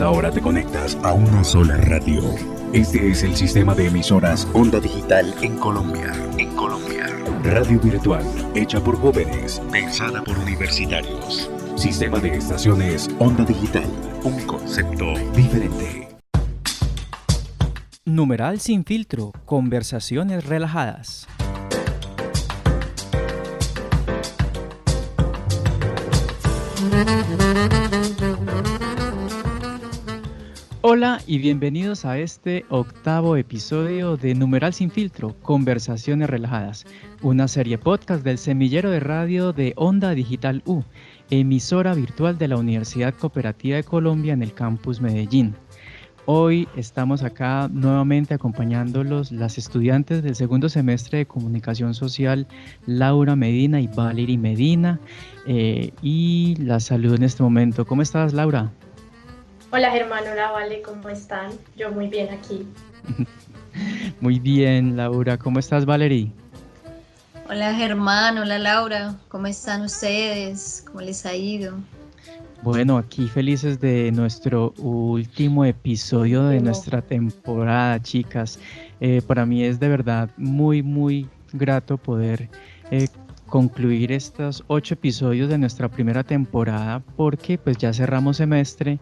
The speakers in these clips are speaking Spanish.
ahora te conectas a una sola radio. Este es el sistema de emisoras Onda Digital en Colombia. Radio virtual, hecha por jóvenes, pensada por universitarios. Sistema de estaciones Onda Digital, un concepto diferente. Numeral sin filtro, conversaciones relajadas. Hola y bienvenidos a este octavo episodio de Numeral sin filtro, conversaciones relajadas, una serie podcast del semillero de radio de Onda Digital U, emisora virtual de la Universidad Cooperativa de Colombia en el campus Medellín. Hoy estamos acá nuevamente acompañándolos las estudiantes del segundo semestre de Comunicación Social, Laura Medina y Valery Medina, y las saludo en este momento. ¿Cómo estás, Laura? Hola Germán, hola Vale, ¿cómo están? Yo muy bien aquí. Muy bien, Laura. ¿Cómo estás, Valery? Hola Germán, hola Laura, ¿cómo están ustedes? ¿Cómo les ha ido? Bueno, aquí felices de nuestro último episodio de nuestra temporada, chicas. Para mí es de verdad muy grato poder concluir estos 8 episodios de nuestra primera temporada porque pues ya cerramos semestre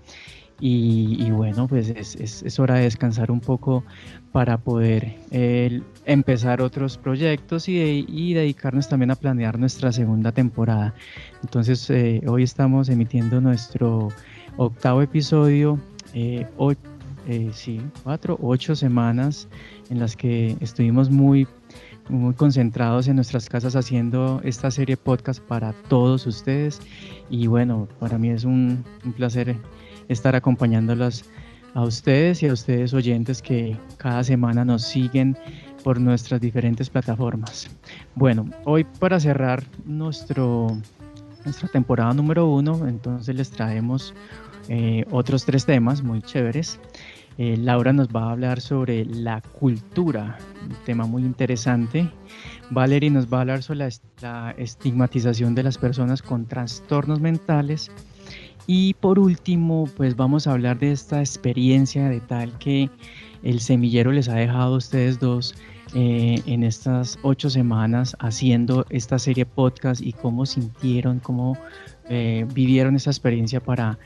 y bueno, pues es hora de descansar un poco para poder empezar otros proyectos y dedicarnos también a planear nuestra segunda temporada. Entonces hoy estamos emitiendo nuestro octavo episodio, 8 semanas en las que estuvimos muy concentrados en nuestras casas haciendo esta serie podcast para todos ustedes y bueno, para mí es un placer estar acompañándolas a ustedes y a ustedes oyentes que cada semana nos siguen por nuestras diferentes plataformas. Bueno, hoy para cerrar nuestra temporada número 1, entonces les traemos otros 3 temas muy chéveres. Laura nos va a hablar sobre la cultura, un tema muy interesante. Valery nos va a hablar sobre la estigmatización de las personas con trastornos mentales. Y por último, pues vamos a hablar de esta experiencia de tal que el semillero les ha dejado a ustedes dos en estas 8 semanas haciendo esta serie podcast y cómo sintieron, cómo vivieron esa experiencia para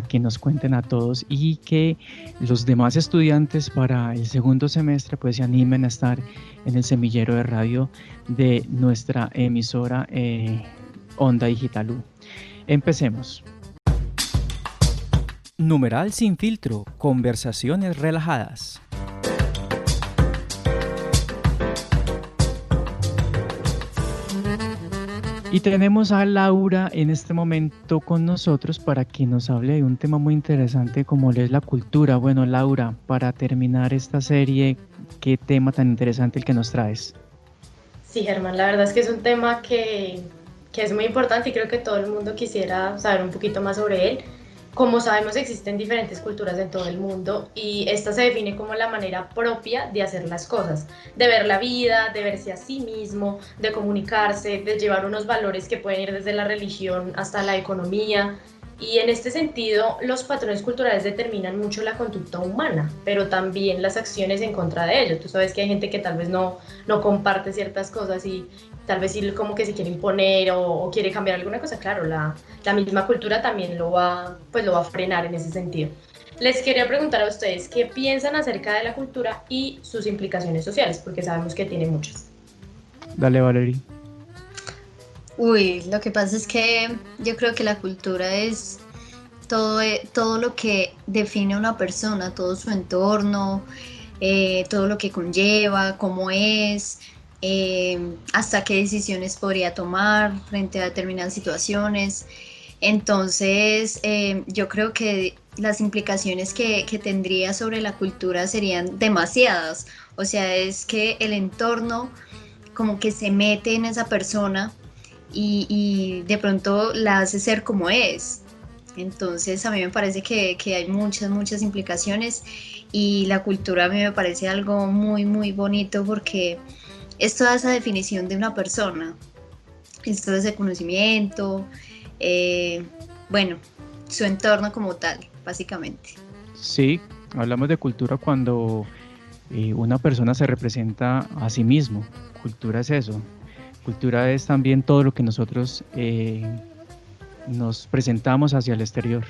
que nos cuenten a todos y que los demás estudiantes para el segundo semestre pues se animen a estar en el semillero de radio de nuestra emisora Onda Digital U. Empecemos. Numeral sin filtro, conversaciones relajadas. Y tenemos a Laura en este momento con nosotros para que nos hable de un tema muy interesante como lo es la cultura. Bueno, Laura, para terminar esta serie, ¿qué tema tan interesante el que nos traes? Sí, Germán, la verdad es que es un tema que es muy importante y creo que todo el mundo quisiera saber un poquito más sobre él. Como sabemos, existen diferentes culturas en todo el mundo y esta se define como la manera propia de hacer las cosas, de ver la vida, de verse a sí mismo, de comunicarse, de llevar unos valores que pueden ir desde la religión hasta la economía. Y en este sentido, los patrones culturales determinan mucho la conducta humana, pero también las acciones en contra de ello. Tú sabes que hay gente que tal vez no comparte ciertas cosas y tal vez sí como que se quiere imponer o quiere cambiar alguna cosa. Claro, la misma cultura también lo va a frenar en ese sentido. Les quería preguntar a ustedes qué piensan acerca de la cultura y sus implicaciones sociales, porque sabemos que tiene muchas. Dale, Valery. Uy, lo que pasa es que yo creo que la cultura es todo lo que define a una persona, todo su entorno, todo lo que conlleva, cómo es, hasta qué decisiones podría tomar frente a determinadas situaciones. Entonces, yo creo que las implicaciones que tendría sobre la cultura serían demasiadas. O sea, es que el entorno como que se mete en esa persona y de pronto la hace ser como es. Entonces a mí me parece que hay muchas implicaciones y la cultura a mí me parece algo muy bonito porque es toda esa definición de una persona, es todo ese conocimiento, bueno, su entorno como tal, básicamente. Sí, hablamos de cultura cuando una persona se representa a sí mismo. Cultura es eso. Cultura es también todo lo que nosotros nos presentamos hacia el exterior.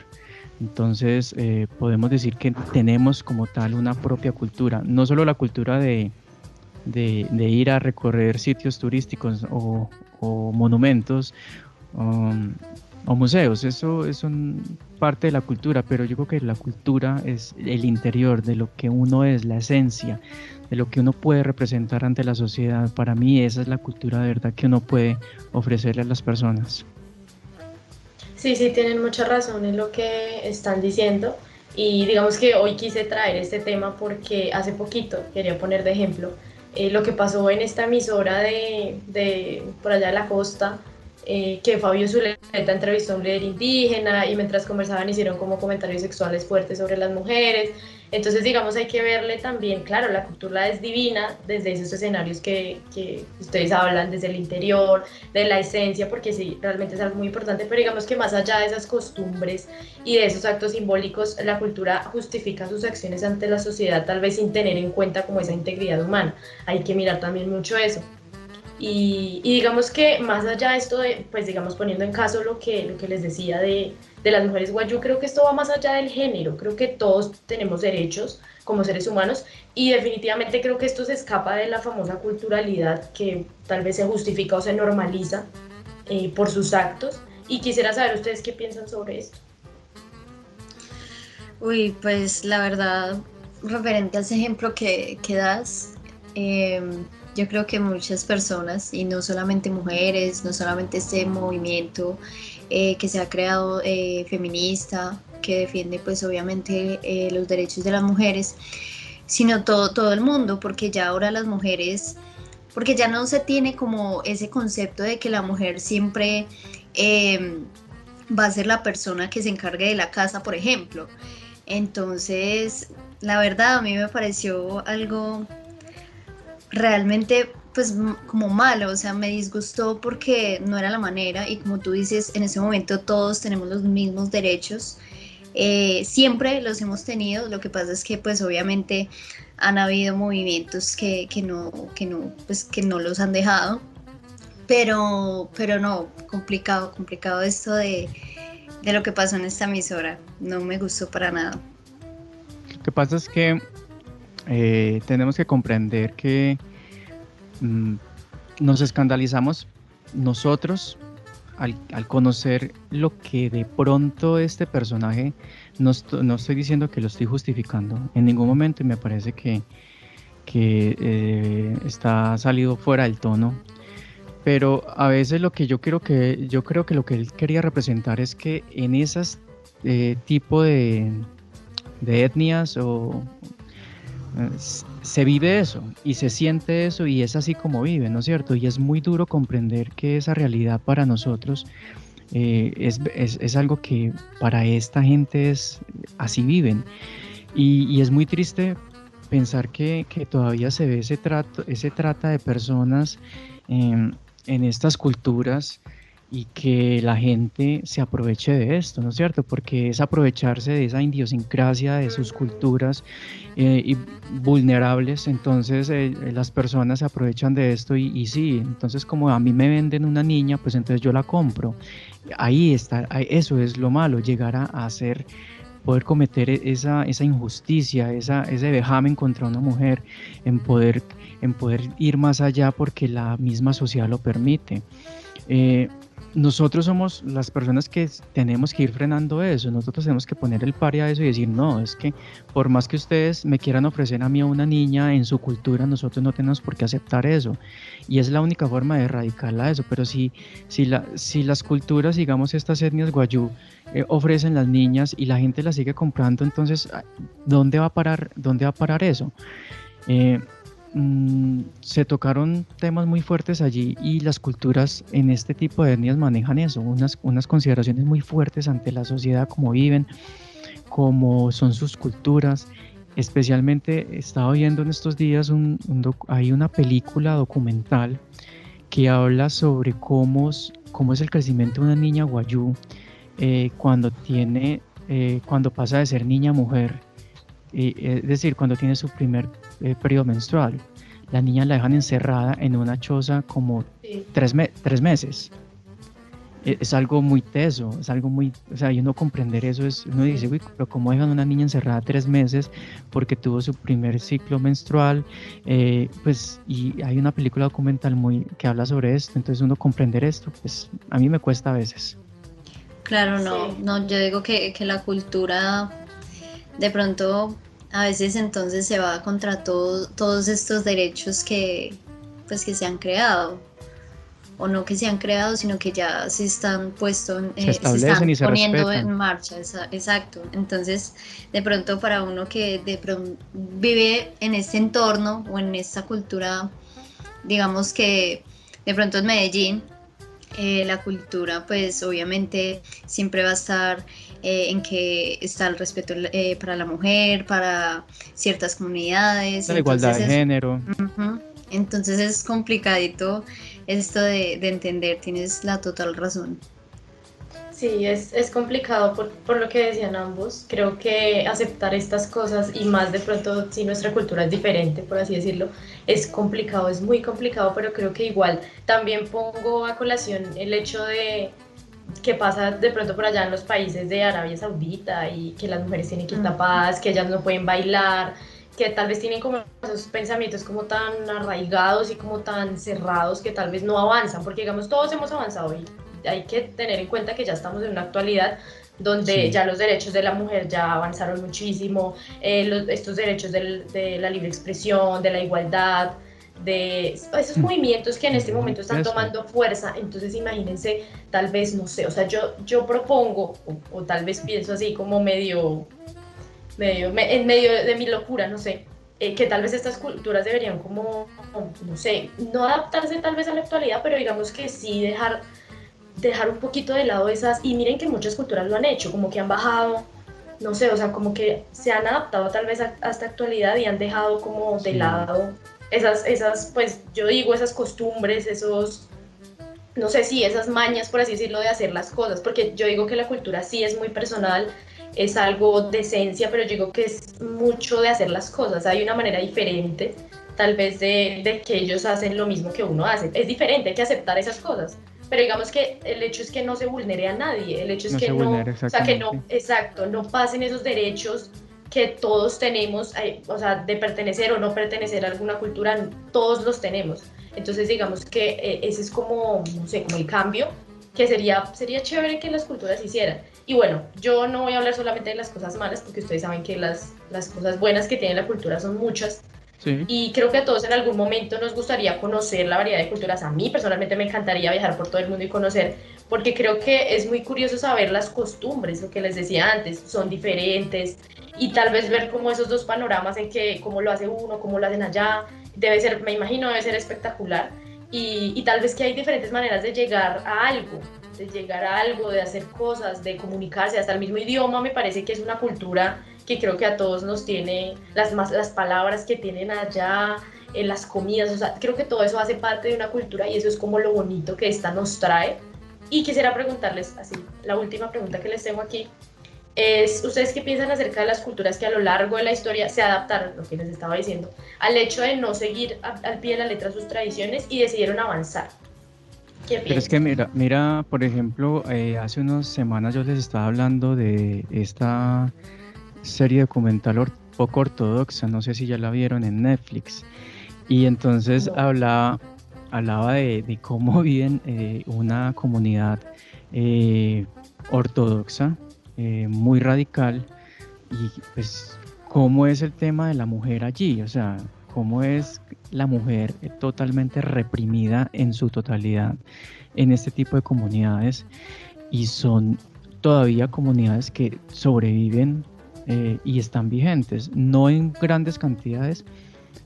Entonces, podemos decir que tenemos como tal una propia cultura, no solo la cultura de ir a recorrer sitios turísticos o monumentos um, o museos, eso es parte de la cultura, pero yo creo que la cultura es el interior de lo que uno es, la esencia, de lo que uno puede representar ante la sociedad. Para mí esa es la cultura de verdad que uno puede ofrecerle a las personas. Sí, sí, tienen mucha razón en lo que están diciendo y digamos que hoy quise traer este tema porque hace poquito, quería poner de ejemplo, lo que pasó en esta emisora de por allá de la costa, que Fabio Zuleta entrevistó a un líder indígena y mientras conversaban hicieron como comentarios sexuales fuertes sobre las mujeres. Entonces, digamos, hay que verle también, claro, la cultura es divina desde esos escenarios que ustedes hablan, desde el interior, de la esencia, porque sí, realmente es algo muy importante, pero digamos que más allá de esas costumbres y de esos actos simbólicos, la cultura justifica sus acciones ante la sociedad, tal vez sin tener en cuenta como esa integridad humana. Hay que mirar también mucho eso. Y digamos que más allá de esto, de, pues digamos poniendo en caso lo que les decía de las mujeres guayú, creo que esto va más allá del género, creo que todos tenemos derechos como seres humanos y definitivamente creo que esto se escapa de la famosa culturalidad que tal vez se justifica o se normaliza por sus actos y quisiera saber ustedes qué piensan sobre esto. Uy, pues la verdad, referente a ese ejemplo que das, eh, yo creo que muchas personas, y no solamente mujeres, no solamente este movimiento que se ha creado feminista, que defiende pues obviamente los derechos de las mujeres, sino todo el mundo, porque ya ahora las mujeres, porque ya no se tiene como ese concepto de que la mujer siempre eh, va a ser la persona que se encargue de la casa, por ejemplo. Entonces, la verdad a mí me pareció algo realmente pues como malo, o sea, me disgustó porque no era la manera y como tú dices, en ese momento todos tenemos los mismos derechos, siempre los hemos tenido, lo que pasa es que pues obviamente han habido movimientos pues, que no los han dejado, pero no, complicado esto de lo que pasó en esta emisora, no me gustó para nada. Lo que pasa es que tenemos que comprender que nos escandalizamos nosotros al conocer lo que de pronto este personaje, no estoy diciendo que lo estoy justificando en ningún momento y me parece que está salido fuera del tono, pero a veces lo que yo creo que lo que él quería representar es que en esas tipo de etnias o se vive eso y se siente eso y es así como vive, ¿no es cierto? Y es muy duro comprender que esa realidad para nosotros es algo que para esta gente es así viven y es muy triste pensar que todavía se ve ese trata de personas en estas culturas y que la gente se aproveche de esto, ¿no es cierto? Porque es aprovecharse de esa idiosincrasia, de sus culturas y vulnerables, entonces las personas se aprovechan de esto y sí, entonces como a mí me venden una niña, pues entonces yo la compro. Ahí está, eso es lo malo, llegar a hacer, poder cometer esa injusticia, ese vejamen contra una mujer, en poder ir más allá porque la misma sociedad lo permite. Nosotros somos las personas que tenemos que ir frenando eso, nosotros tenemos que poner el pare a eso y decir, no, es que por más que ustedes me quieran ofrecer a mí a una niña en su cultura, nosotros no tenemos por qué aceptar eso. Y es la única forma de erradicarla eso, pero si las culturas, digamos estas etnias guayú, ofrecen las niñas y la gente las sigue comprando, entonces, ¿dónde va a parar eso? Se tocaron temas muy fuertes allí y las culturas en este tipo de etnias manejan eso, unas consideraciones muy fuertes ante la sociedad, cómo viven, cómo son sus culturas. Especialmente estaba viendo en estos días hay una película documental que habla sobre cómo es el crecimiento de una niña guayú cuando pasa de ser niña a mujer es decir, cuando tiene su primer periodo menstrual, la niña la dejan encerrada en una choza como Sí. 3 meses. Es algo muy teso, es algo muy, o sea, y uno comprender eso uno dice, uy, pero ¿cómo dejan a una niña encerrada 3 meses porque tuvo su primer ciclo menstrual? Pues, y hay una película documental que habla sobre esto, entonces uno comprender esto, pues a mí me cuesta a veces. Claro, no, Sí. no, yo digo que la cultura de pronto a veces entonces se va contra todos estos derechos pues que se han creado, o no que se han creado, sino que ya se están Se se establecen están y se poniendo en respetan. marcha, exacto. Entonces, de pronto para uno que vive en este entorno o en esta cultura, digamos que de pronto en Medellín, la cultura pues obviamente siempre va a estar en que está el respeto para la mujer, para ciertas comunidades, La igualdad de género. ujú, entonces es complicadito esto de entender, tienes la total razón. Sí, es complicado por lo que decían ambos. Creo que aceptar estas cosas y más de pronto si nuestra cultura es diferente, por así decirlo, es complicado, es muy complicado, pero creo que igual también pongo a colación el hecho de que pasa de pronto por allá en los países de Arabia Saudita y que las mujeres tienen que ir tapadas, que ellas no pueden bailar, que tal vez tienen como esos pensamientos como tan arraigados y como tan cerrados que tal vez no avanzan, porque digamos todos hemos avanzado y hay que tener en cuenta que ya estamos en una actualidad donde Sí. ya los derechos de la mujer ya avanzaron muchísimo, estos derechos de la libre expresión, de la igualdad, de esos movimientos que en este momento están Eso. tomando fuerza. Entonces imagínense, tal vez, no sé, o sea, yo propongo, o tal vez pienso así como en medio de mi locura, no sé, que tal vez estas culturas deberían como, no sé, no adaptarse tal vez a la actualidad, pero digamos que sí dejar un poquito de lado esas, y miren que muchas culturas lo han hecho, como que han bajado, no sé, o sea, como que se han adaptado tal vez a esta actualidad y han dejado como de Sí. lado pues yo digo, esas costumbres, esos, no sé si esas mañas, por así decirlo, de hacer las cosas, porque yo digo que la cultura sí es muy personal, es algo de esencia, pero yo digo que es mucho de hacer las cosas, hay una manera diferente tal vez de que ellos hacen lo mismo que uno hace, es diferente, hay que aceptar esas cosas, pero digamos que el hecho es que no se vulnere a nadie, el hecho es No se que no, o vulnera sea, que no, exactamente. exacto, no pasen esos derechos que todos tenemos, o sea, de pertenecer o no pertenecer a alguna cultura, todos los tenemos. Entonces, digamos que ese es como, no sé, como el cambio que sería chévere que las culturas hicieran. Y bueno, yo no voy a hablar solamente de las cosas malas, porque ustedes saben que las cosas buenas que tiene la cultura son muchas. Sí. Y creo que a todos en algún momento nos gustaría conocer la variedad de culturas. A mí personalmente me encantaría viajar por todo el mundo y conocer, porque creo que es muy curioso saber las costumbres, lo que les decía antes, son diferentes, y tal vez ver como esos dos panoramas en que cómo lo hace uno, cómo lo hacen allá, debe ser, me imagino, debe ser espectacular. Y tal vez que hay diferentes maneras de llegar a algo, de hacer cosas, de comunicarse, hasta el mismo idioma me parece que es una cultura que creo que a todos nos tiene, las palabras que tienen allá, las comidas, o sea, creo que todo eso hace parte de una cultura y eso es como lo bonito que esta nos trae. Y quisiera preguntarles, así, la última pregunta que les tengo aquí, es, ¿ustedes qué piensan acerca de las culturas que a lo largo de la historia se adaptaron, lo que les estaba diciendo, al hecho de no seguir al pie de la letra sus tradiciones y decidieron avanzar? ¿Qué Pero es que piensan? mira, por ejemplo, hace unas semanas yo les estaba hablando de esta serie documental poco ortodoxa, no sé si ya la vieron en Netflix, y entonces No. hablaba de cómo viven una comunidad eh, ortodoxa, muy radical, y pues cómo es el tema de la mujer allí, o sea, cómo es la mujer totalmente reprimida en su totalidad en este tipo de comunidades, y son todavía comunidades que sobreviven y están vigentes, no en grandes cantidades,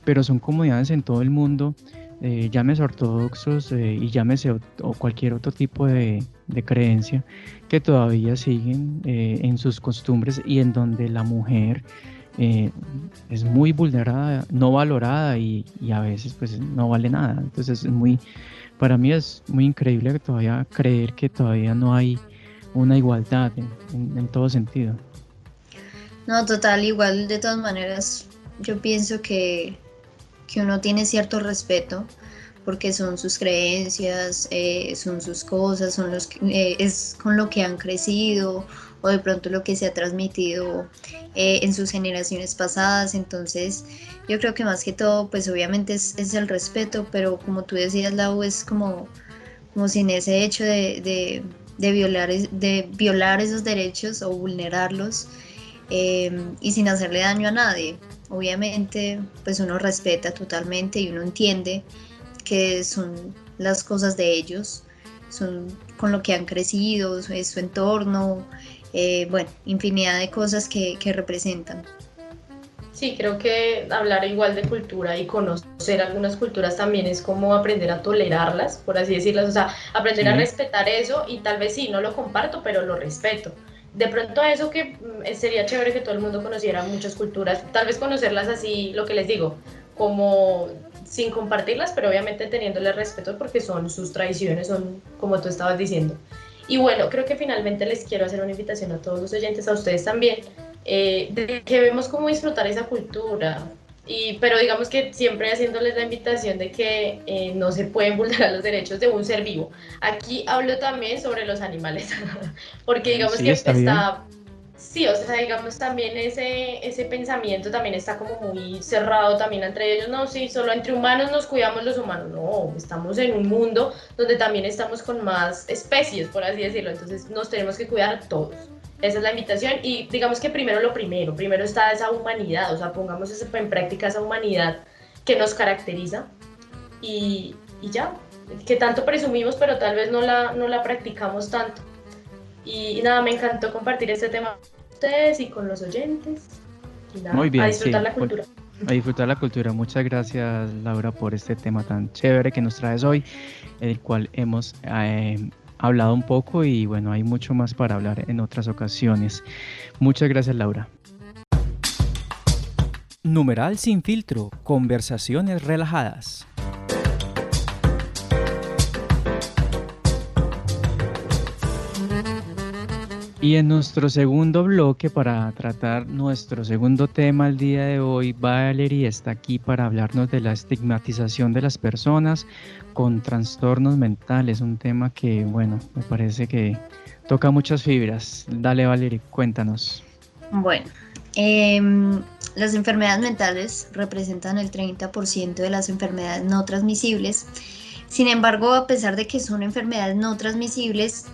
pero son comunidades en todo el mundo, llámese ortodoxos y llámese o cualquier otro tipo de creencia, que todavía siguen en sus costumbres y en donde la mujer eh, es muy vulnerada, no valorada y a veces pues no vale nada. Entonces para mí es muy increíble que todavía creer que todavía no hay una igualdad en todo sentido. No, total, igual de todas maneras, yo pienso que uno tiene cierto respeto porque son sus creencias, son sus cosas, es con lo que han crecido o de pronto lo que se ha transmitido en sus generaciones pasadas. Entonces yo creo que más que todo, pues obviamente es el respeto, pero como tú decías, Lau, es como sin ese hecho de violar esos derechos o vulnerarlos, y sin hacerle daño a nadie. Obviamente, pues uno respeta totalmente y uno entiende que son las cosas de ellos, son con lo que han crecido, es su entorno, bueno, infinidad de cosas que representan. Sí, creo que hablar igual de cultura y conocer algunas culturas también es como aprender a tolerarlas, por así decirlas, o sea, aprender a Sí, respetar eso y tal vez sí, no lo comparto, pero lo respeto. De pronto eso que sería chévere que todo el mundo conociera muchas culturas, tal vez conocerlas así, lo que les digo, como sin compartirlas, pero obviamente teniéndoles respeto porque son sus tradiciones, son como tú estabas diciendo. Y bueno, creo que finalmente les quiero hacer una invitación a todos los oyentes, a ustedes también, de que vemos cómo disfrutar esa cultura. Pero digamos que siempre haciéndoles la invitación de que no se pueden vulnerar los derechos de un ser vivo. Aquí hablo también sobre los animales, porque digamos sí, que está bien. está, sí, o sea, digamos también ese pensamiento también está como muy cerrado también entre ellos, no, sí, solo entre humanos nos cuidamos los humanos, no, estamos en un mundo donde también estamos con más especies, por así decirlo, entonces nos tenemos que cuidar todos. Esa es la invitación y digamos que primero está esa humanidad, o sea, pongamos en práctica esa humanidad que nos caracteriza y ya, que tanto presumimos pero tal vez no la practicamos tanto. Y nada, me encantó compartir este tema con ustedes y con los oyentes y Muy nada, a bien, disfrutar sí. la cultura. A disfrutar la cultura. Muchas gracias, Laura, por este tema tan chévere que nos traes hoy, el cual hemos hablado un poco y bueno, hay mucho más para hablar en otras ocasiones. Muchas gracias, Laura. Numeral sin filtro, conversaciones relajadas. Y en nuestro segundo bloque, para tratar nuestro segundo tema el día de hoy, Valerie está aquí para hablarnos de la estigmatización de las personas con trastornos mentales, un tema que, bueno, me parece que toca muchas fibras. Dale, Valerie, cuéntanos. Bueno, las enfermedades mentales representan el 30% de las enfermedades no transmisibles. Sin embargo, a pesar de que son enfermedades no transmisibles,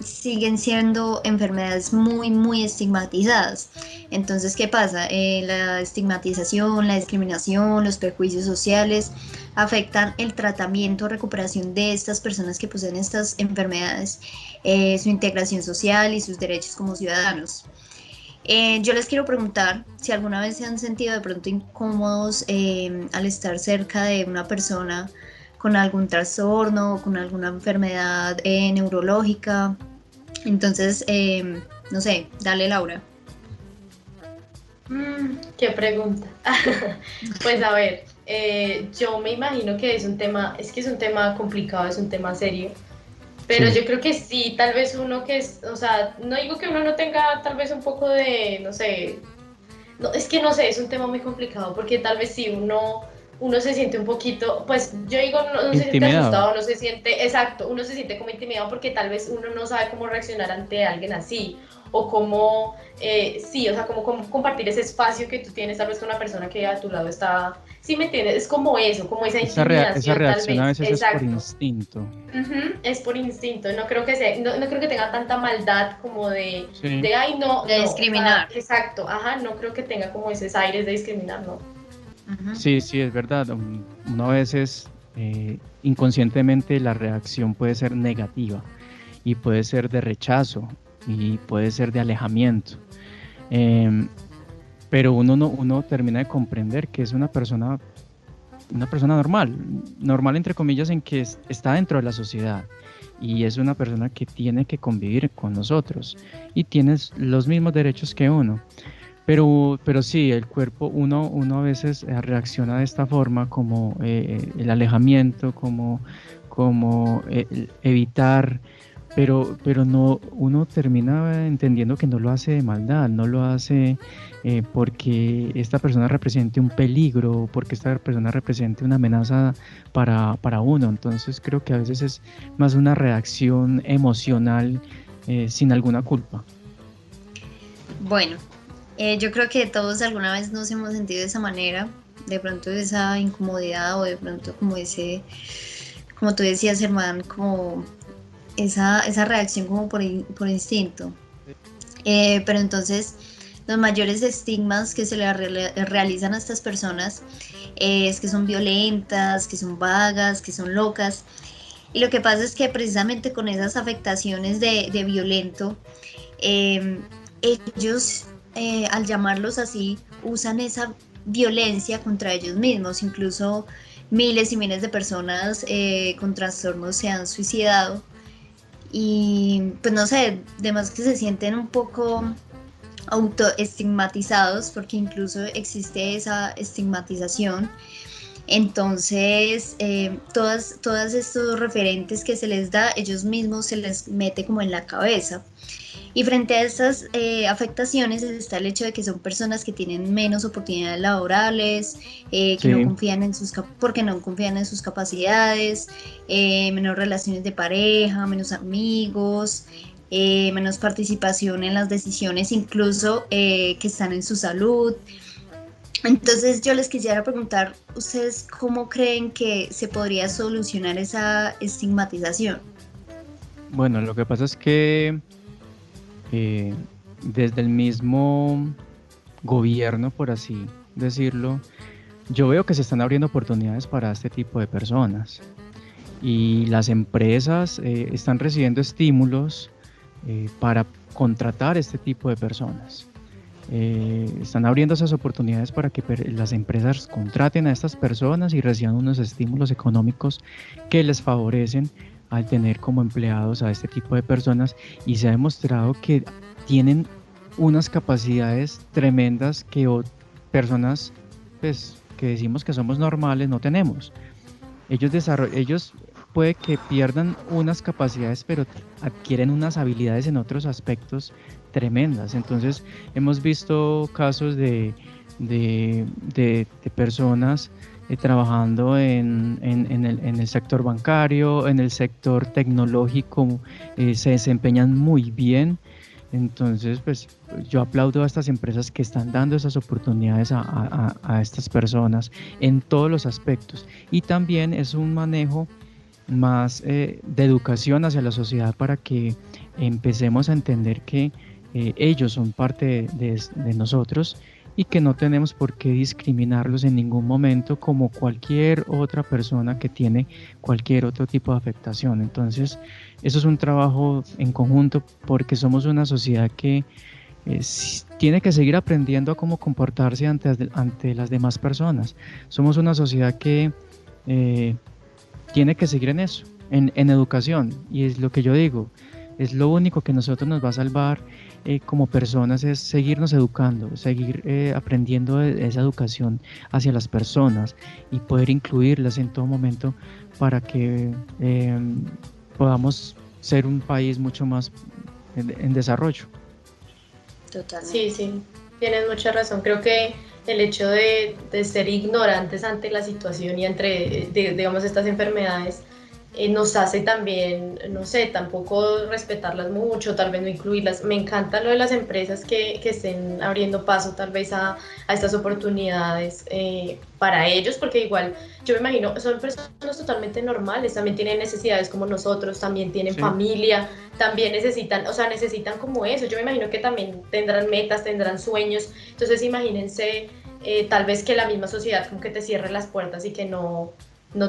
siguen siendo enfermedades muy, muy estigmatizadas. Entonces, ¿qué pasa? La estigmatización, la discriminación, los prejuicios sociales afectan el tratamiento o recuperación de estas personas que poseen estas enfermedades, su integración social y sus derechos como ciudadanos. Yo les quiero preguntar si alguna vez se han sentido de pronto incómodos al estar cerca de una persona con algún trastorno o con alguna enfermedad neurológica. Entonces, no sé, dale, Laura. Qué pregunta. Pues a ver, yo me imagino que es un tema complicado, es un tema serio. Pero Sí. yo creo que sí, tal vez uno que es, o sea, no digo que uno no tenga tal vez un poco de, no sé, no, es que no sé, es un tema muy complicado porque tal vez sí uno se siente un poquito, pues yo digo, no se siente Intimidado. asustado, no se siente, exacto, uno se siente como intimidado porque tal vez uno no sabe cómo reaccionar ante alguien así o cómo, sí, o sea, cómo compartir ese espacio que tú tienes tal vez con una persona que a tu lado está, sí me entiendes, es como eso, como esa Esa intimidación tal reacción a vez, veces es por exacto. instinto. Es por instinto, no creo que tenga tanta maldad como Sí. de ay, no, De no, o sea, discriminar. exacto, ajá, no creo que tenga como esos aires de discriminar, no. Ujú. Sí, sí, es verdad. Uno a veces inconscientemente la reacción puede ser negativa y puede ser de rechazo y puede ser de alejamiento. Em, pero uno termina de comprender que es una persona normal, normal entre comillas en que está dentro de la sociedad y es una persona que tiene que convivir con nosotros y tiene los mismos derechos que uno. Pero sí, el cuerpo, uno a veces reacciona de esta forma como el alejamiento, como evitar, pero no, uno termina entendiendo que no lo hace de maldad, no lo hace porque esta persona represente un peligro, porque esta persona represente una amenaza para uno. Entonces creo que a veces es más una reacción emocional sin alguna culpa. Bueno, yo creo que todos alguna vez nos hemos sentido de esa manera, de pronto esa incomodidad o de pronto como como tú decías, Germán, como esa reacción como por instinto. Pero entonces los mayores estigmas que se le realizan a estas personas es que son violentas, que son vagas, que son locas. Y lo que pasa es que precisamente con esas afectaciones de violento, ellos al llamarlos así usan esa violencia contra ellos mismos. Incluso miles y miles de personas con trastornos se han suicidado. Y pues no sé, además que se sienten un poco autoestigmatizados porque incluso existe esa estigmatización. Entonces, todas estos referentes que se les da, ellos mismos se les mete como en la cabeza. Y frente a estas afectaciones está el hecho de que son personas que tienen menos oportunidades laborales, que Sí. no confían en porque no confían en sus capacidades, menos relaciones de pareja, menos amigos, menos participación en las decisiones, incluso que están en su salud. Entonces yo les quisiera preguntar, ¿ustedes cómo creen que se podría solucionar esa estigmatización? Bueno, lo que pasa es que desde el mismo gobierno, por así decirlo, yo veo que se están abriendo oportunidades para este tipo de personas y las empresas están recibiendo estímulos para contratar este tipo de personas. Están abriendo esas oportunidades para que las empresas contraten a estas personas y reciban unos estímulos económicos que les favorecen al tener como empleados a este tipo de personas, y se ha demostrado que tienen unas capacidades tremendas que personas pues, que decimos que somos normales no tenemos. Ellos puede que pierdan unas capacidades, pero adquieren unas habilidades en otros aspectos tremendas. Entonces hemos visto casos de personas trabajando en el sector bancario, en el sector tecnológico, se desempeñan muy bien. Entonces, pues yo aplaudo a estas empresas que están dando esas oportunidades a estas personas en todos los aspectos. Y también es un manejo más de educación hacia la sociedad para que empecemos a entender que ellos son parte de nosotros y que no tenemos por qué discriminarlos en ningún momento como cualquier otra persona que tiene cualquier otro tipo de afectación. Entonces, eso es un trabajo en conjunto porque somos una sociedad que tiene que seguir aprendiendo a cómo comportarse ante las demás personas. Somos una sociedad que tiene que seguir en eso, en educación, y es lo que yo digo, es lo único que nosotros nos va a salvar como personas, es seguirnos educando, seguir aprendiendo esa educación hacia las personas y poder incluirlas en todo momento para que podamos ser un país mucho más en desarrollo. Totalmente. Sí, tienes mucha razón. Creo que el hecho de ser ignorantes ante la situación y entre, digamos, estas enfermedades nos hace también, no sé, tampoco respetarlas mucho, tal vez no incluirlas. Me encanta lo de las empresas que estén abriendo paso tal vez a estas oportunidades para ellos, porque igual yo me imagino, son personas totalmente normales, también tienen necesidades como nosotros, también tienen familia, también necesitan como eso. Yo me imagino que también tendrán metas, tendrán sueños. Entonces imagínense tal vez que la misma sociedad como que te cierre las puertas y que no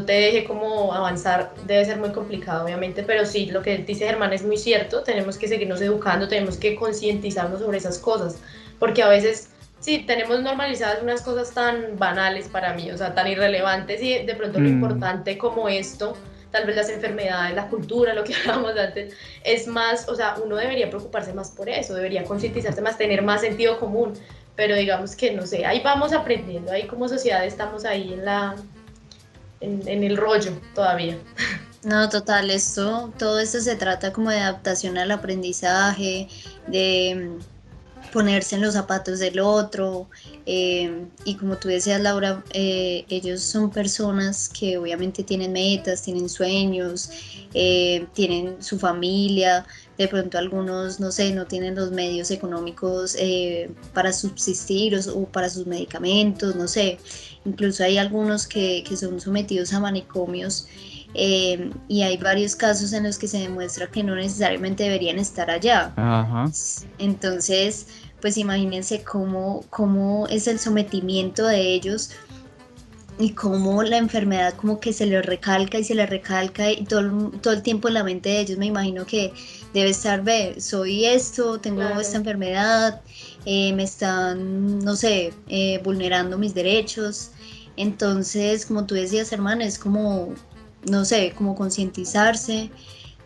te deje como avanzar. Debe ser muy complicado, obviamente, pero sí, lo que dice Germán es muy cierto. Tenemos que seguirnos educando, tenemos que concientizarnos sobre esas cosas, porque a veces sí tenemos normalizadas unas cosas tan banales para mí, o sea, tan irrelevantes, y de pronto lo importante como esto, tal vez las enfermedades, la cultura, lo que hablábamos antes, es más, o sea, uno debería preocuparse más por eso, debería concientizarse más, tener más sentido común, pero digamos que, no sé, ahí vamos aprendiendo, ahí como sociedad estamos ahí en el rollo todavía. No, total, todo esto se trata como de adaptación al aprendizaje, de ponerse en los zapatos del otro, y como tú decías, Laura, ellos son personas que obviamente tienen metas, tienen sueños, tienen su familia, de pronto algunos, no sé, no tienen los medios económicos para subsistir o para sus medicamentos, no sé, incluso hay algunos que son sometidos a manicomios. Y hay varios casos en los que se demuestra que no necesariamente deberían estar allá. Ajá. Entonces, pues imagínense cómo es el sometimiento de ellos y cómo la enfermedad como que se les recalca y se les recalca y todo el tiempo en la mente de ellos. Me imagino que debe estar, ve, soy esto, tengo Claro. esta enfermedad, me están, no sé, vulnerando mis derechos. Entonces, como tú decías, hermana, es como, no sé, como concientizarse.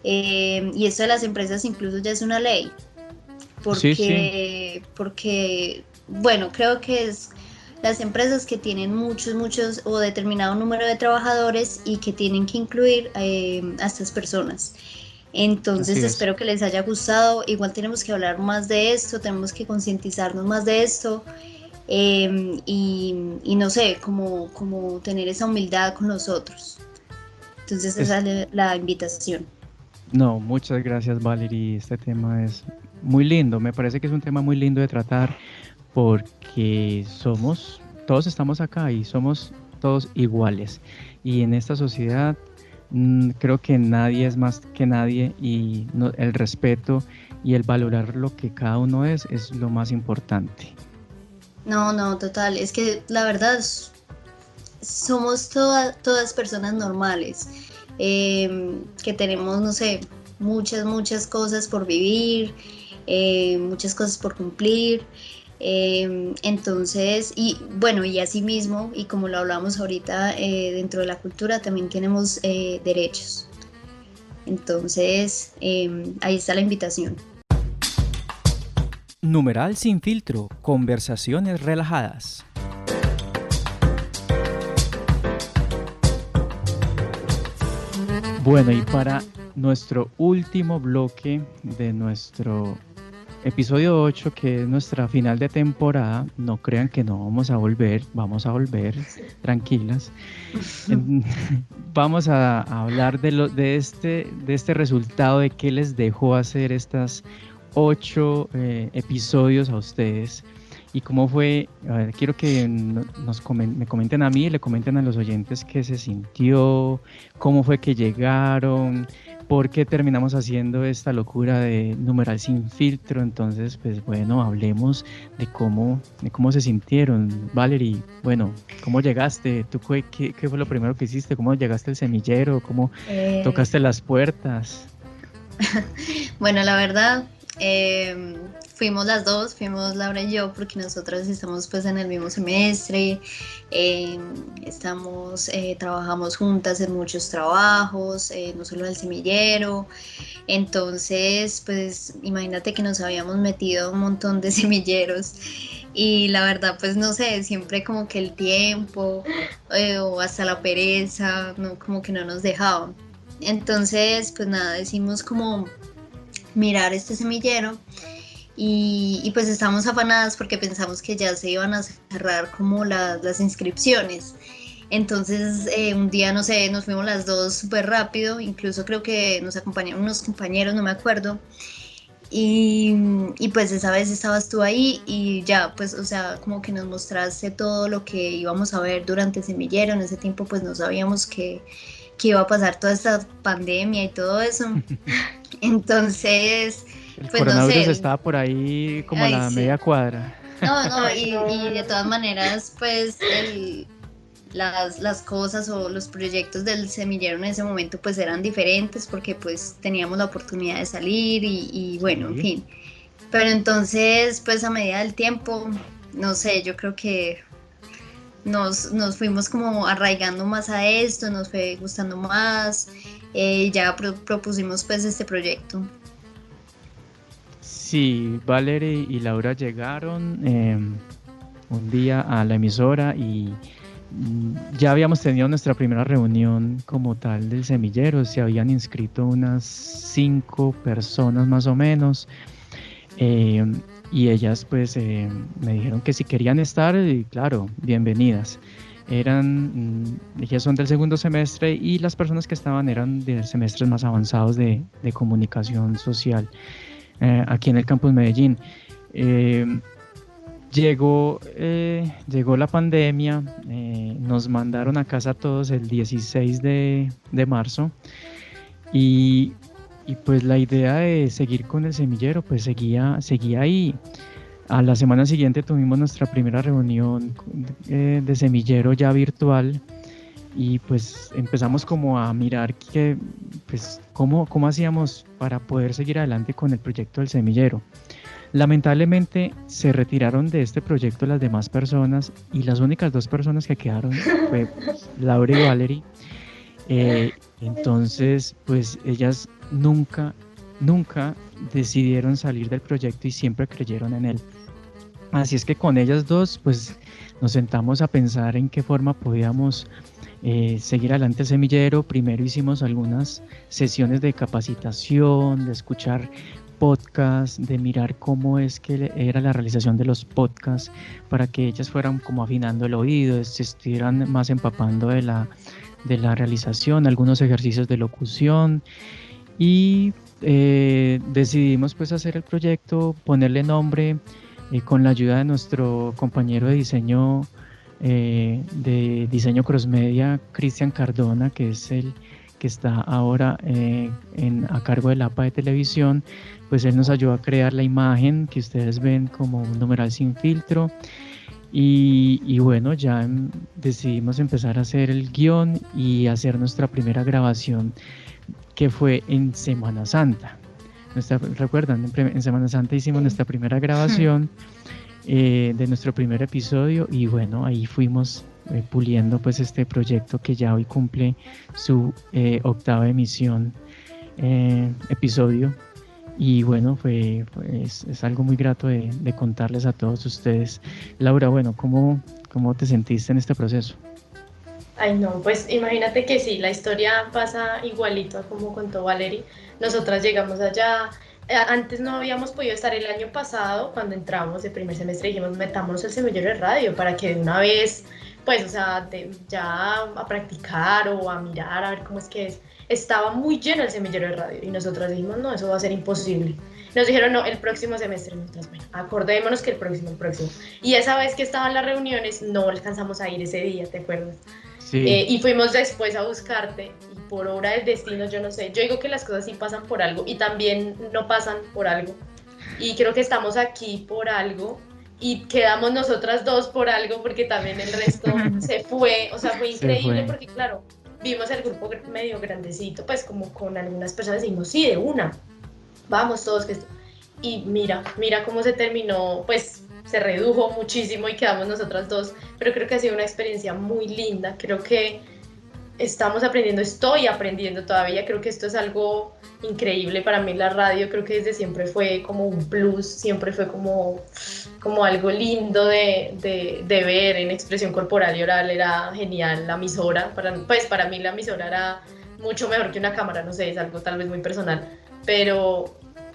Y esto de las empresas incluso ya es una ley, Sí, sí. porque bueno, creo que es las empresas que tienen muchos o determinado número de trabajadores y que tienen que incluir a estas personas. Así Entonces es. espero que les haya gustado. Igual tenemos que hablar más de esto, tenemos que concientizarnos más de esto, y no sé, como tener esa humildad con los otros. Entonces esa Es, es la invitación. no, muchas gracias, Valerie. Este tema es muy lindo. Me parece que es un tema muy lindo de tratar porque todos estamos acá y somos todos iguales. Y en esta sociedad creo que nadie es más que nadie y el respeto y el valorar lo que cada uno es lo más importante. No, no, total. Es que la verdad somos todas personas normales, que tenemos, no sé, muchas cosas por vivir, muchas cosas por cumplir. Entonces, y bueno, y así mismo, y como lo hablamos ahorita, dentro de la cultura también tenemos derechos. Entonces, ahí está la invitación. Numeral sin filtro, conversaciones relajadas. Bueno, y para nuestro último bloque de nuestro episodio 8, que es nuestra final de temporada, no crean que no vamos a volver, tranquilas. En- Vamos a hablar de este resultado, de qué les dejó hacer estas 8 episodios a ustedes y cómo fue. A ver, quiero que me comenten a mí y le comenten a los oyentes qué se sintió, cómo fue que llegaron, por qué terminamos haciendo esta locura de numeral sin filtro. Entonces, pues bueno, hablemos de cómo se sintieron. Valerie, bueno, ¿cómo llegaste? ¿Qué fue lo primero que hiciste? ¿Cómo llegaste al semillero? ¿Cómo Eh, tocaste las puertas? Bueno, la verdad, fuimos las dos, fuimos Laura y yo, porque nosotras estamos pues en el mismo semestre, eh, trabajamos juntas en muchos trabajos, no solo en el semillero. Entonces, pues imagínate que nos habíamos metido a un montón de semilleros y la verdad, pues no sé, siempre como que el tiempo, o hasta la pereza, no, como que no nos dejaban. Entonces, pues nada, decimos como mirar este semillero, y pues estamos afanadas porque pensamos que ya se iban a cerrar como las inscripciones. Entonces, un día, no sé, nos fuimos las dos súper rápido, incluso creo que nos acompañaron unos compañeros, no me acuerdo. Y pues esa vez estabas tú ahí y ya, pues, o sea, como que nos mostraste todo lo que íbamos a ver durante el semillero. En ese tiempo, pues no sabíamos que iba a pasar toda esta pandemia y todo eso. Entonces, El pues no coronavirus sé, estaba por ahí como a ay, la sí. media cuadra. No, no, Ay, y de no. todas maneras, pues las cosas o los proyectos del semillero en ese momento pues eran diferentes porque pues teníamos la oportunidad de salir y bueno, en Sí. fin. Pero entonces, pues a medida del tiempo, no sé, yo creo que nos fuimos como arraigando más a esto, nos fue gustando más, y ya propusimos pues este proyecto. Sí, Valerie y Laura llegaron un día a la emisora y ya habíamos tenido nuestra primera reunión como tal del semillero, se habían inscrito unas 5 personas más o menos, y ellas pues me dijeron que si querían estar, y claro, bienvenidas. Ellas son del segundo semestre y las personas que estaban eran de semestres más avanzados de comunicación social aquí en el campus Medellín. Llegó la pandemia, nos mandaron a casa a todos el 16 de marzo y pues la idea de seguir con el semillero pues seguía ahí. A la semana siguiente tuvimos nuestra primera reunión de semillero ya virtual y pues empezamos como a mirar pues, cómo hacíamos para poder seguir adelante con el proyecto del semillero. Lamentablemente se retiraron de este proyecto las demás personas y las únicas 2 personas que quedaron fue Laura y Valerie. Entonces pues ellas nunca decidieron salir del proyecto y siempre creyeron en él. Así es que con ellas 2 pues nos sentamos a pensar en qué forma podíamos seguir adelante el semillero. Primero hicimos algunas sesiones de capacitación, de escuchar podcasts, de mirar cómo es que era la realización de los podcasts para que ellas fueran como afinando el oído, se estuvieran más empapando de la realización, algunos ejercicios de locución y decidimos pues hacer el proyecto, ponerle nombre con la ayuda de nuestro compañero de diseño crossmedia, Cristian Cardona, que es el que está ahora a cargo del APA de televisión. Pues él nos ayudó a crear la imagen que ustedes ven como un numeral sin filtro y bueno, ya decidimos empezar a hacer el guión y hacer nuestra primera grabación que fue en Semana Santa. ¿Recuerdan? En Semana Santa hicimos nuestra primera grabación de nuestro primer episodio y bueno, ahí fuimos puliendo pues este proyecto que ya hoy cumple su 8ª emisión, episodio. Y bueno, es algo muy grato de contarles a todos ustedes. Laura, bueno, ¿cómo te sentiste en este proceso? Ay no, pues imagínate que sí, la historia pasa igualito a como contó Valerie. Nosotras llegamos allá, antes no habíamos podido estar el año pasado, cuando entramos el primer semestre dijimos metámonos el semillero de radio para que de una vez, pues o sea, ya a practicar o a mirar, a ver cómo es que es. Estaba muy lleno el semillero de radio y nosotras dijimos, no, eso va a ser imposible. Nos dijeron, no, el próximo semestre. Nosotras, bueno, acordémonos que el próximo. Y esa vez que estaban las reuniones, no alcanzamos a ir ese día, ¿te acuerdas? Sí. Y fuimos después a buscarte y por obra del destino, yo no sé, yo digo que las cosas sí pasan por algo y también no pasan por algo. Y creo que estamos aquí por algo y quedamos nosotras 2 por algo porque también el resto se fue, o sea, fue increíble porque claro, vimos el grupo medio grandecito, pues como con algunas personas dijimos, sí, de una, vamos todos. Y mira cómo se terminó, pues se redujo muchísimo y quedamos nosotras 2, pero creo que ha sido una experiencia muy linda, creo que estoy aprendiendo todavía, creo que esto es algo increíble para mí. La radio creo que desde siempre fue como un plus, siempre fue como algo lindo de ver en expresión corporal y oral, era genial. La emisora, para mí la emisora era mucho mejor que una cámara, no sé, es algo tal vez muy personal, pero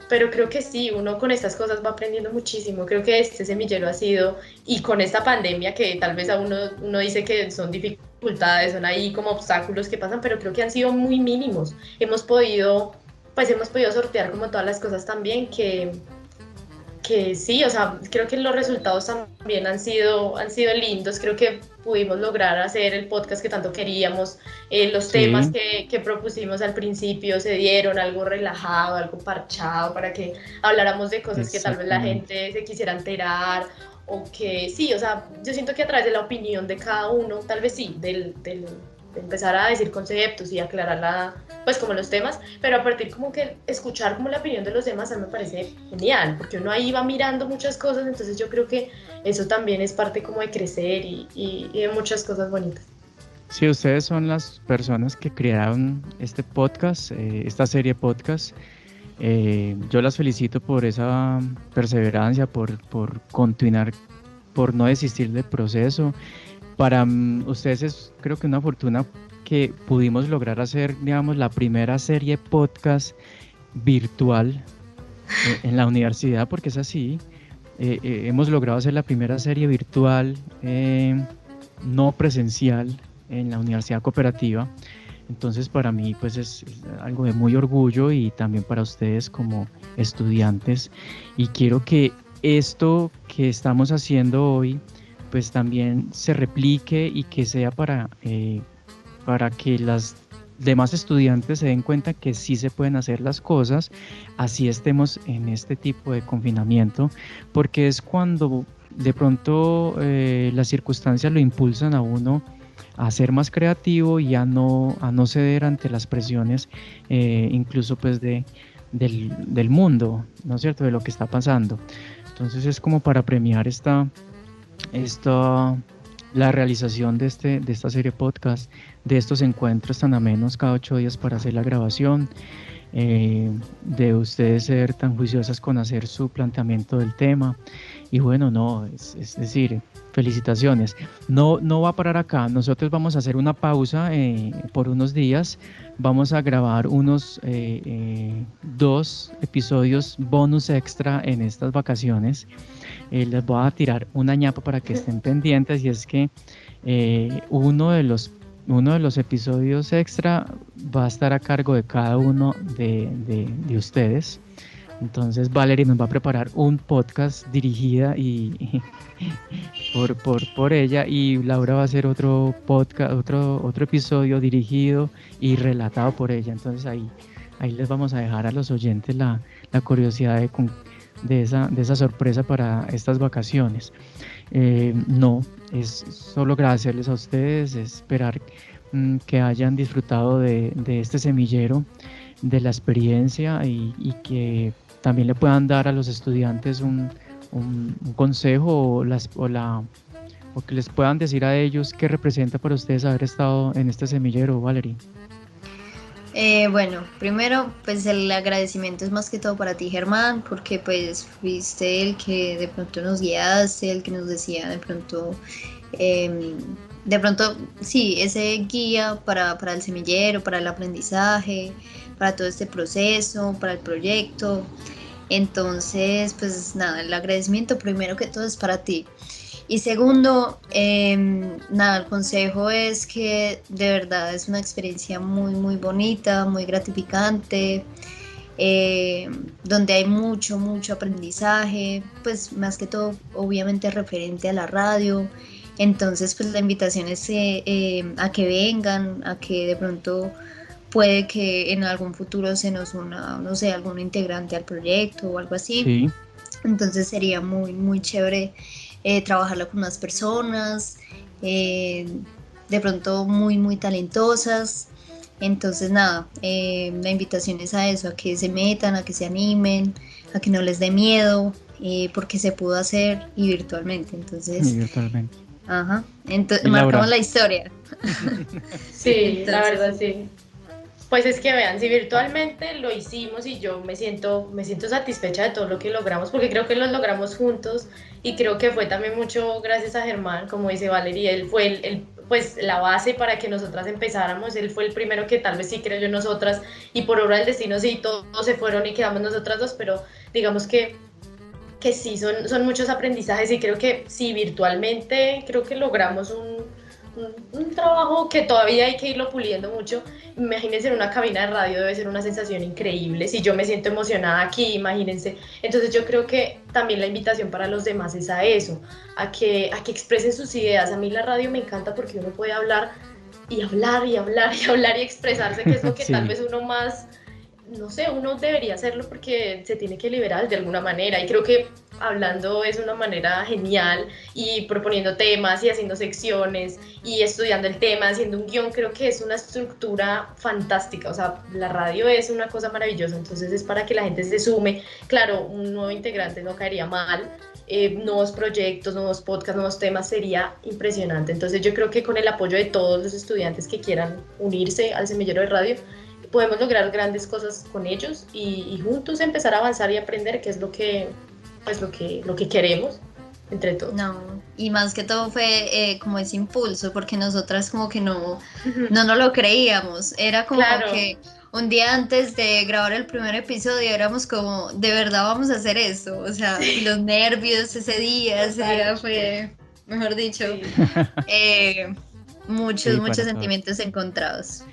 creo que sí, uno con estas cosas va aprendiendo muchísimo. Creo que este semillero ha sido, y con esta pandemia que tal vez a uno dice que son dificultades, son ahí como obstáculos que pasan, pero creo que han sido muy mínimos. Hemos podido sortear como todas las cosas también que sí, o sea, creo que los resultados también han sido lindos. Creo que pudimos lograr hacer el podcast que tanto queríamos, los temas que propusimos al principio se dieron, algo relajado, algo parchado, para que habláramos de cosas que tal vez la gente se quisiera enterar, o que sí, o sea, yo siento que a través de la opinión de cada uno, tal vez sí, de empezar a decir conceptos y aclarar pues como los temas, pero a partir como que escuchar como la opinión de los demás a mí me parece genial, porque uno ahí va mirando muchas cosas, entonces yo creo que eso también es parte como de crecer y de muchas cosas bonitas. Sí, ustedes son las personas que crearon este podcast, esta serie podcast. Yo las felicito por esa perseverancia, por continuar, por no desistir del proceso. para ustedes es creo que una fortuna que pudimos lograr hacer, digamos, la primera serie podcast virtual en la universidad, porque es así. Hemos logrado hacer la primera serie virtual no presencial en la Universidad Cooperativa. Entonces para mí pues es algo de muy orgullo y también para ustedes como estudiantes, y quiero que esto que estamos haciendo hoy pues también se replique y que sea para que las demás estudiantes se den cuenta que sí se pueden hacer las cosas, así estemos en este tipo de confinamiento, porque es cuando de pronto las circunstancias lo impulsan a uno a ser más creativo y a no ceder ante las presiones, incluso pues del mundo, ¿no es cierto?, de lo que está pasando. Entonces es como para premiar la realización de esta serie podcast, de estos encuentros tan amenos cada 8 días para hacer la grabación, de ustedes ser tan juiciosas con hacer su planteamiento del tema. Y bueno, no, es decir, felicitaciones. No va a parar acá. Nosotros vamos a hacer una pausa por unos días. Vamos a grabar unos 2 episodios bonus extra en estas vacaciones. Les voy a tirar una ñapa para que estén pendientes, y es que uno de los episodios extra va a estar a cargo de cada uno de ustedes. Entonces Valerie nos va a preparar un podcast dirigida y por ella, y Laura va a hacer otro podcast, otro episodio dirigido y relatado por ella. Entonces ahí les vamos a dejar a los oyentes la curiosidad de esa sorpresa para estas vacaciones. No, es solo agradecerles a ustedes, esperar que hayan disfrutado de este semillero, de la experiencia, y que también le puedan dar a los estudiantes un consejo o que les puedan decir a ellos qué representa para ustedes haber estado en este semillero, Valerie. Bueno, primero pues el agradecimiento es más que todo para ti, Germán, porque pues fuiste el que de pronto nos guiaste, el que nos decía de pronto sí, ese guía para el semillero, para el aprendizaje, para todo este proceso, para el proyecto. Entonces pues nada, el agradecimiento primero que todo es para ti. Y segundo, nada, el consejo es que de verdad es una experiencia muy, muy bonita, muy gratificante, donde hay mucho aprendizaje, pues más que todo, obviamente referente a la radio. Entonces, pues la invitación es a que vengan, a que de pronto puede que en algún futuro se nos una, no sé, algún integrante al proyecto o algo así. Sí. Entonces sería muy, muy chévere trabajarlo con más personas, de pronto muy, muy talentosas. Entonces nada, la invitación es a eso, a que se metan, a que se animen, a que no les dé miedo, porque se pudo hacer y virtualmente. Entonces, Y virtualmente. Ajá, entonces ¿Y Laura? marcamos la historia. Sí, la verdad sí. Pues es que vean, si virtualmente lo hicimos y yo me siento satisfecha de todo lo que logramos, porque creo que lo logramos juntos, y creo que fue también mucho gracias a Germán, como dice Valeria, él fue pues la base para que nosotras empezáramos, él fue el primero que tal vez sí creyó en nosotras, y por obra del destino sí, todos se fueron y quedamos nosotras dos, pero digamos que sí, son muchos aprendizajes, y creo que sí, virtualmente creo que logramos un trabajo que todavía hay que irlo puliendo mucho. Imagínense, en una cabina de radio debe ser una sensación increíble. Si yo me siento emocionada aquí, imagínense. Entonces yo creo que también la invitación para los demás es a eso, a que expresen sus ideas. A mí la radio me encanta porque uno puede hablar y hablar y hablar y hablar y expresarse, que es lo que Sí. tal vez uno más, no sé, uno debería hacerlo porque se tiene que liberar de alguna manera, y creo que hablando es una manera genial, y proponiendo temas y haciendo secciones y estudiando el tema, haciendo un guión, creo que es una estructura fantástica. O sea, la radio es una cosa maravillosa, entonces es para que la gente se sume. Claro, un nuevo integrante no caería mal, nuevos proyectos, nuevos podcasts, nuevos temas, sería impresionante. Entonces yo creo que con el apoyo de todos los estudiantes que quieran unirse al semillero de radio, podemos lograr grandes cosas con ellos, y juntos empezar a avanzar y aprender, que es lo que queremos. entre todos. No, y más que todo fue como ese impulso, porque nosotras como que no nos lo creíamos, era como Claro. que un día antes de grabar el primer episodio éramos como, de verdad vamos a hacer esto, o sea, y los nervios ese día fue, mejor dicho, muchos Sí, para todos. sentimientos encontrados.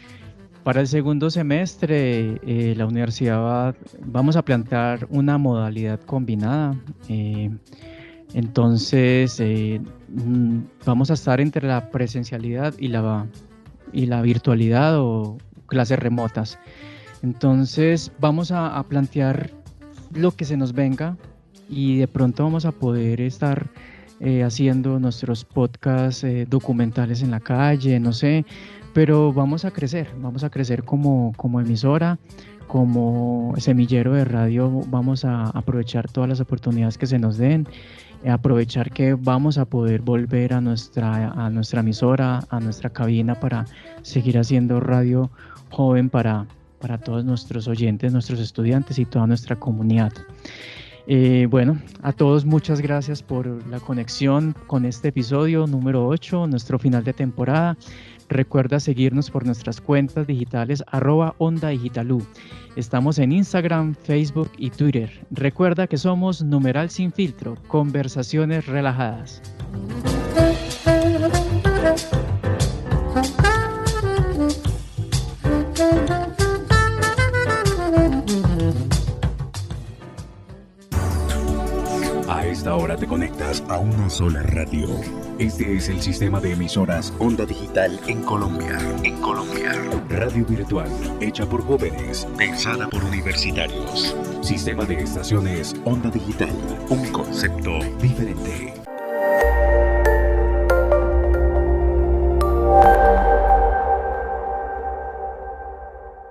Para el segundo semestre, la universidad vamos a plantear una modalidad combinada. Entonces, vamos a estar entre la presencialidad y la virtualidad o clases remotas. Entonces, vamos a plantear lo que se nos venga y de pronto vamos a poder estar haciendo nuestros podcasts documentales en la calle, no sé, pero vamos a crecer como emisora, como semillero de radio, vamos a aprovechar todas las oportunidades que se nos den, aprovechar que vamos a poder volver a nuestra emisora, a nuestra cabina para seguir haciendo radio joven para todos nuestros oyentes, nuestros estudiantes y toda nuestra comunidad. Bueno, a todos muchas gracias por la conexión con este episodio número 8, nuestro final de temporada. Recuerda seguirnos por nuestras cuentas digitales @OndaDigitalU. Estamos en Instagram, Facebook y Twitter. Recuerda que somos Numeral Sin Filtro, conversaciones relajadas. A esta hora te conectas a una sola radio. Este es el sistema de emisoras Onda Digital en Colombia. Radio virtual, hecha por jóvenes, pensada por universitarios. Sistema de estaciones Onda Digital. Un concepto diferente.